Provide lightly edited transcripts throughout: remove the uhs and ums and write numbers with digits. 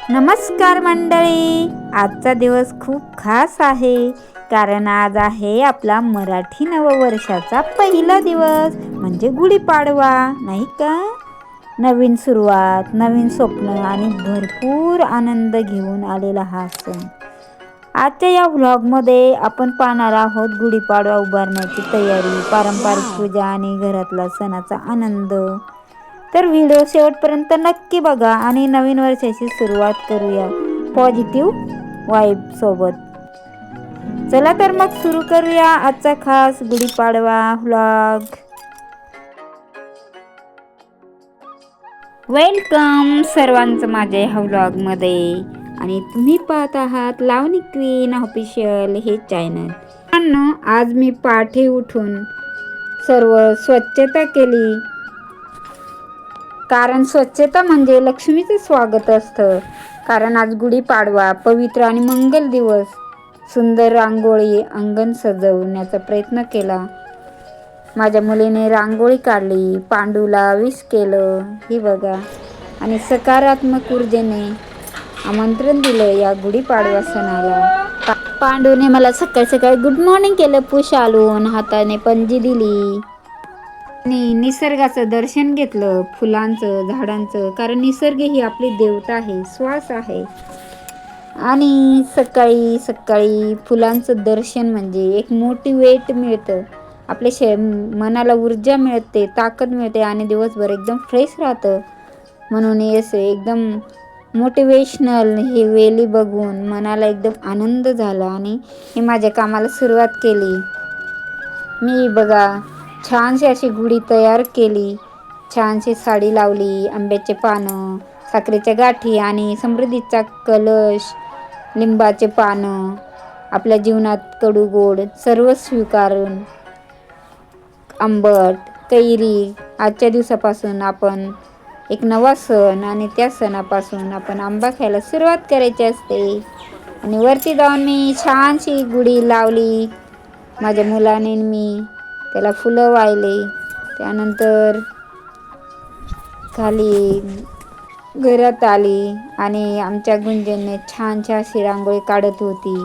नमस्कार मंडळी, आजचा दिवस खूप खास आहे कारण आज आहे आपला मराठी नववर्षाचा पहिला दिवस म्हणजे गुढीपाडवा, नाही का? नवीन सुरुवात, नवीन स्वप्न आणि भरपूर आनंद घेऊन आलेला हा सण. आजच्या या व्लॉगमध्ये आपण पाहणार आहोत गुढीपाडवा उभारण्याची तयारी, पारंपरिक पूजा आणि घरातला सणाचा आनंद. तर व्हिडिओ शेवटपर्यंत नक्की बघा आणि नवीन वर्षाची सुरुवात करूया पॉझिटिव्ह वाईब सोबत. चला तर मग सुरू करूया आजचा खास गुढीपाडवा व्लॉग. वेलकम सर्वांचं माझ्या ह्या व्लॉगमध्ये. आणि तुम्ही पाहत आहात लावणी क्वीन ऑफिशियल हे चॅनल. आज मी पाठी उठून सर्व स्वच्छता केली, कारण स्वच्छता म्हणजे लक्ष्मीचं स्वागत असतं. कारण आज गुढीपाडवा पवित्र आणि मंगल दिवस. सुंदर रांगोळी अंगण सजवण्याचा प्रयत्न केला. माझ्या मुलीने रांगोळी काढली, पांडूला विश केलं, ही बघा, आणि सकारात्मक ऊर्जेने आमंत्रण दिलं या गुढीपाडवा सणाला. पांडूने मला सकाळी सकाळी गुड मॉर्निंग केलं, पुश आलून हाताने पणजी दिली आणि निसर्गाचं दर्शन घेतलं, फुलांचं, झाडांचं, कारण निसर्ग ही आपली देवता आहे, श्वास आहे. आणि सकाळी सकाळी फुलांचं दर्शन म्हणजे एक मोटिवेट मिळतं, आपल्या मनाला ऊर्जा मिळते, ताकद मिळते आणि दिवसभर एकदम फ्रेश राहतं. म्हणून असं एकदम मोटिवेशनल हे वेली बघून मनाला एकदम आनंद झाला आणि मी माझ्या कामाला सुरुवात केली. मी बघा छानशी अशी गुढी तयार केली, छानशी साडी लावली, आंब्याचे पानं, साखरेच्या गाठी आणि समृद्धीचा कलश, लिंबाचे पानं, आपल्या जीवनात कडू गोड सर्व स्वीकारून आंबट कैरी. आजच्या दिवसापासून आपण एक नवा सण आणि त्या सणापासून आपण आंबा खायला सुरुवात करायची असते. आणि वरती जाऊन मी छानशी गुढी लावली, माझ्या मुलाने मी त्याला फुलं वाहिले. त्यानंतर खाली घरात आली आणि आमच्या गुंजनने छानशी अशी रांगोळी काढत होती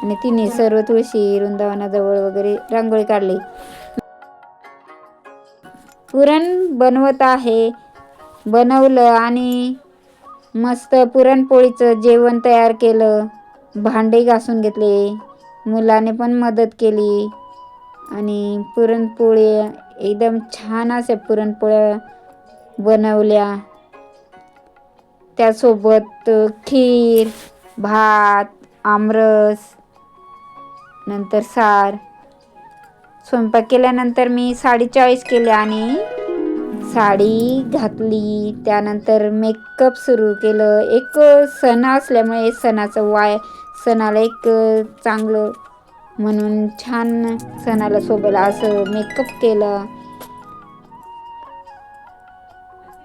आणि तिने सर्व तुळशी वृंदावनाजवळ वगैरे रांगोळी काढली. पुरण बनवत आहे, बनवलं आणि मस्त पुरणपोळीचं जेवण तयार केलं, भांडे घासून घेतले, मुलाने पण मदत केली आणि पुरणपोळी एकदम छान अशा पुरणपोळ्या बनवल्या. त्यासोबत खीर, भात, आमरस, नंतर सार. स्वयंपाक केल्यानंतर मी साडी चॉईस केली आणि साडी घातली. त्यानंतर मेकअप सुरू केलं. एक सण असल्यामुळे सणाला एक चांगलं म्हणून छान सणाला शोभेला असं मेकअप केलं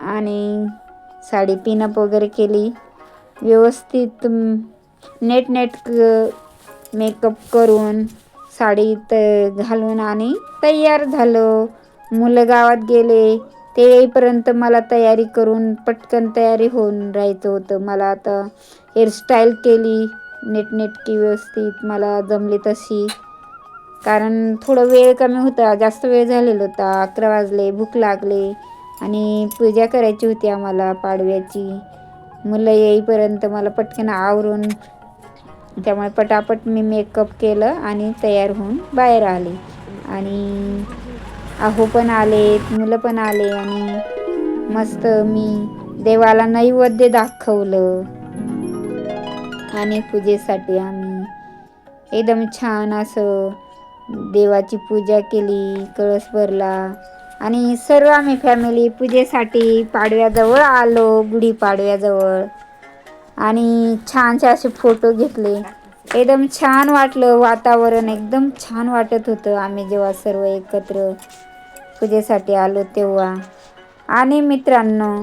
आणि साडी पिनअप वगैरे केली. व्यवस्थित नेट मेकअप करून साडीत घालून आणि तयार झालं. मुलं गावात गेले, ते येईपर्यंत मला तयारी करून पटकन तयारी होऊन राहायचं होतं. मला आता हेअरस्टाईल केली नेटकी व्यवस्थित मला जमली तशी, कारण थोडं वेळ कमी होता, जास्त वेळ झालेला होता. 11 वाजले, भूक लागले आणि पूजा करायची होती आम्हाला पाडव्याची. मुलं येईपर्यंत मला पटकन आवरून, त्यामुळे पटापट मी मेकअप केलं आणि तयार होऊन बाहेर आले. आणि आहो पण आले, मुलं पण आले आणि मस्त मी देवाला नैवेद्य दाखवलं आणि पूजेसाठी आम्ही एकदम छान असं देवाची पूजा केली, कळस भरला आणि सर्व आम्ही फॅमिली पूजेसाठी पाडव्याजवळ आलो, गुढीपाडव्याजवळ, आणि छानसे असे फोटो घेतले. एकदम छान वाटलं, वातावरण एकदम छान वाटत होतं आम्ही जेव्हा सर्व एकत्र पूजेसाठी आलो तेव्हा. आणि मित्रांनो,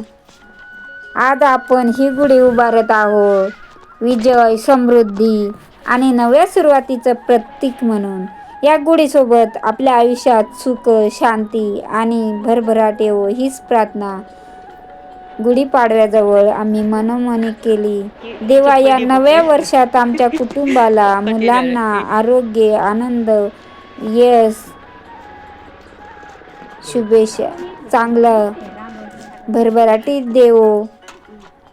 आज आपण ही गुढी उभारत आहोत विजय, समृद्धी आणि नव्या सुरुवातीचं प्रतीक म्हणून. या गुढीसोबत आपल्या आयुष्यात सुख, शांती आणि भरभराट येवो हीच प्रार्थना. गुढीपाडव्याजवळ आम्ही मनोमनी केली, ही देवा या चप्पल नव्या वर्षात आमच्या कुटुंबाला, मुलांना आरोग्य, आनंद, यश, शुभेच्छा, चांगलं भरभराटीत देवो,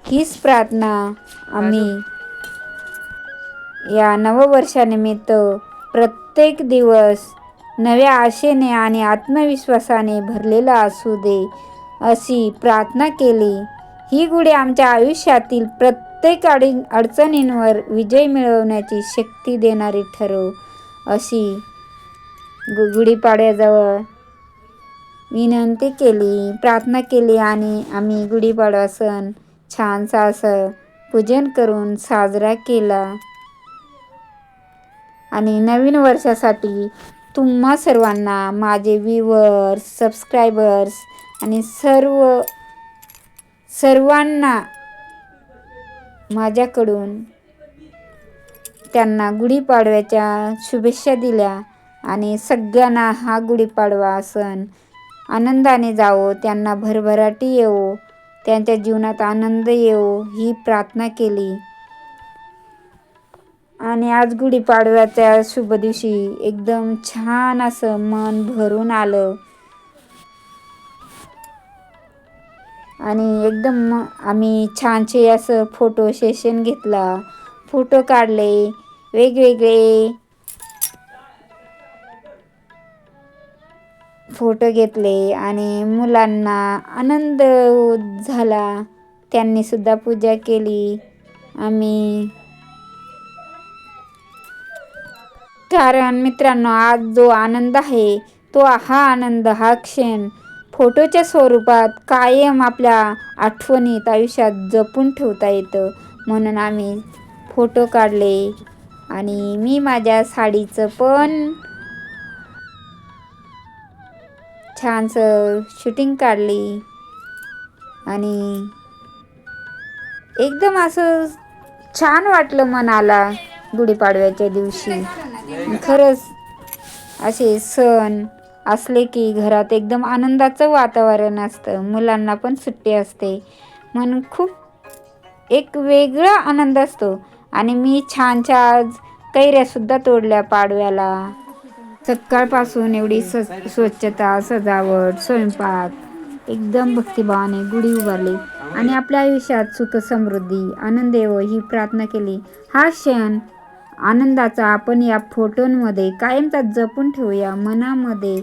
हीच प्रार्थना आम्ही या नववर्षानिमित्त प्रत्येक दिवस नव्या आशेने आणि आत्मविश्वासाने भरलेला असू दे अशी प्रार्थना केली. ही गुढी आमच्या आयुष्यातील प्रत्येक अडचणींवर विजय मिळवण्याची शक्ती देणारी ठरो अशी गुढीपाडव्याजवळ विनंती केली, प्रार्थना केली आणि आम्ही गुढीपाडवा सण छानसा असं पूजन करून साजरा केला. आणि नवीन वर्षासाठी तुम्हा सर्वांना, माझे व्ह्यूवर्स, सबस्क्रायबर्स आणि सर्वांना माझ्याकडून त्यांना गुढीपाडव्याच्या शुभेच्छा दिल्या आणि सगळ्यांना हा गुढीपाडवा सण आनंदाने जावो, त्यांना भरभराटी येवो, त्यांच्या जीवनात आनंद येवो ही प्रार्थना केली. आणि आज गुढीपाडव्याच्या शुभ दिवशी एकदम छान असं मन भरून आलं आणि एकदम आम्ही छानसे असं फोटो सेशन घेतला, फोटो काढले, वेगवेगळे फोटो घेतले आणि मुलांना आनंद झाला, त्यांनी सुद्धा पूजा केली. आम्ही कारण मित्रांनो, आज जो आनंद आहे तो हा आनंद, हा क्षण फोटोच्या स्वरूपात कायम आपल्या आठवणीत आयुष्यात जपून ठेवता येतं, म्हणून आम्ही फोटो काढले. आणि मी माझ्या साडीचं पण छानसं शूटिंग काढली आणि एकदम असं छान वाटलं मनाला गुढीपाडव्याच्या दिवशी. खरंच असे सण असले की घरात एकदम आनंदाचं वातावरण असतं, मुलांना पण सुट्टी असते, म्हणून खूप एक वेगळा आनंद असतो. आणि मी छानशा आज कैऱ्यासुद्धा तोडल्या पाडव्याला. सकाळपासून एवढी स्वच्छता, सजावट, स्वयंपाक, एकदम भक्तिभावाने गुढी उभारली आणि आपल्या आयुष्यात सुख, समृद्धी, आनंद येवो ही प्रार्थना केली. हा क्षण आनंदाचा आपण या फोटोंमध्ये कायमचा जपून ठेवूया मनामध्ये,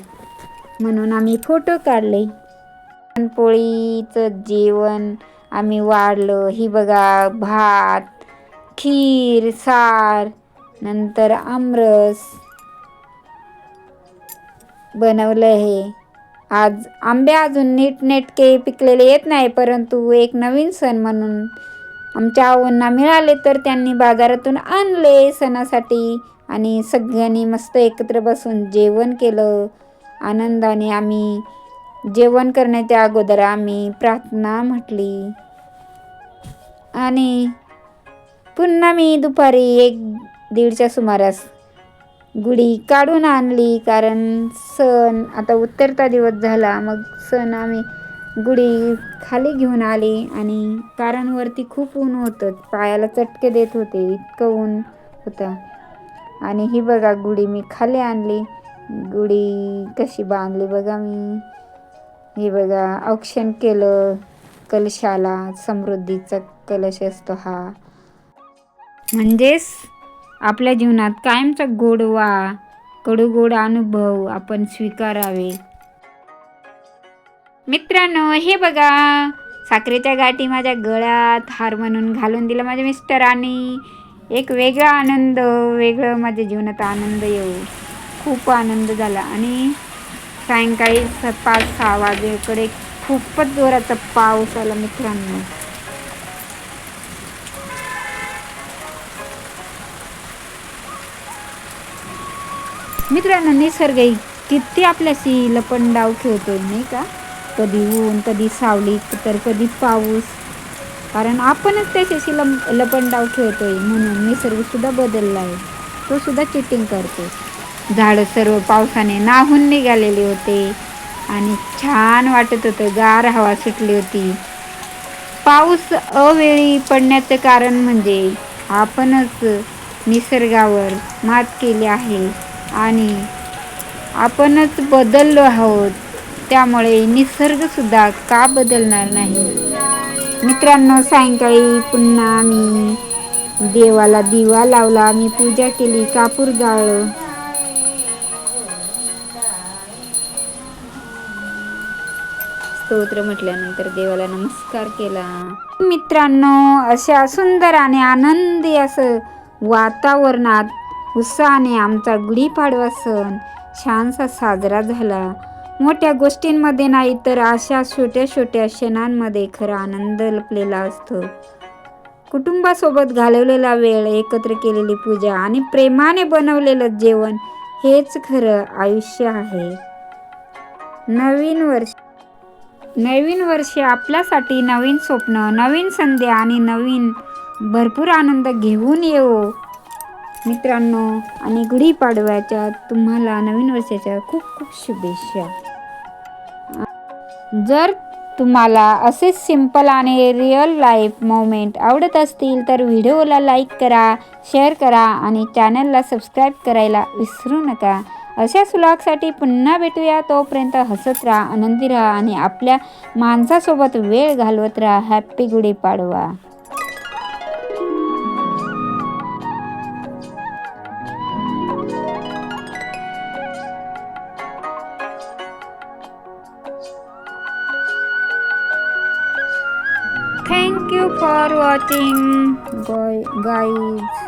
म्हणून आम्ही फोटो काढले. पुरणपोळीचं जेवण आम्ही वाढलं. ही बघा, भात, खीर, सार, नंतर आमरस बनवलं आहे. आज आंबे अजून नीटनेटके पिकलेले येत नाही, परंतु एक नवीन सण म्हणून आमच्या आऊंना मिळाले तर त्यांनी बाजारातून आणले सणासाठी आणि सगळ्यांनी मस्त एकत्र बसून जेवण केलं आनंदाने. आम्ही जेवण करण्याच्या अगोदर आम्ही प्रार्थना म्हटली आणि पुन्हा मी दुपारी 1-1:30च्या सुमारास गुढी काढून आणली, कारण सण आता उत्तरता दिवस झाला. मग सण आम्ही गुढी खाली घेऊन आली आणि कारण वरती खूप ऊन होतं, पायाला चटके देत होते, इतकं ऊन होतं. आणि ही बघा गुढी मी खाली आणली. गुढी कशी बांधली बघा मी. ही बघा औक्षण केलं कलशाला, समृद्धीचा कलश असतो हा, म्हणजेच आपल्या जीवनात कायमचा गोडवा, कडूगोड अनुभव आपण स्वीकारावे. मित्रांनो, हे बघा साखरेच्या गाठी माझ्या गळ्यात हार म्हणून घालून दिला माझ्या मिस्टरांनी. एक वेगळा आनंद, वेगळं माझ्या जीवनात आनंद येऊ, खूप आनंद झाला. आणि सायंकाळी 5-6 वाजेकडे खूपच जोराचा पाऊस आला मित्रांनो. मित्रांनो, निसर्ग किती आपल्याशी लपंडाव खेळतोय नाही का. कधी ऊन, कधी सावली, तर कधी पाऊस, कारण आपणच त्याच्याशी लपंडाव खेळतोय. म्हणून निसर्गसुद्धा बदलला आहे, तो सुद्धा चिटिंग करतो. झाडं सर्व पावसाने नाहून निघालेले होते आणि छान वाटत होतं, गार हवा सुटली होती. पाऊस अवेळी पडण्याचं कारण म्हणजे आपणच निसर्गावर मात केली आहे आणि आपणच बदललो आहोत. त्यामुळे निसर्गसुद्धा का बदलणार नाही. मित्रांनो, सायंकाळी पुन्हा मी देवाला दिवा लावला, मी पूजा केली, कापूर जाळलं. स्तोत्र म्हटल्यानंतर देवाला नमस्कार केला. मित्रांनो, अशा सुंदर आणि आनंदी असं वातावरणात उत्साहाने आमचा गुढीपाडवा सण छानसा साजरा झाला. मोठ्या गोष्टींमध्ये नाही तर अशा छोट्या छोट्या क्षणांमध्ये खरा आनंद लपलेला असतो. कुटुंबासोबत घालवलेला वेळ, एकत्र केलेली पूजा आणि प्रेमाने बनवलेलं जेवण हेच खरं आयुष्य आहे. नवीन वर्ष आपल्यासाठी नवीन स्वप्न, नवीन संधी आणि नवीन भरपूर आनंद घेऊन येवो मित्रांनो. आणि गुढीपाडव्याच्या तुम्हाला नवीन वर्षाच्या खूप खूप शुभेच्छा. जर तुम्हाला असे सिंपल आणि रिअल लाईफ मोमेंट आवडत असतील तर व्हिडिओला लाईक करा, शेअर करा आणि चॅनलला सबस्क्राईब करायला विसरू नका. अशा व्लॉगसाठी पुन्हा भेटूया. तोपर्यंत हसत राहा, आनंदी राहा आणि आपल्या माणसासोबत वेळ घालवत राहा. Happy Gudi Padwa. Thank you for watching, guys.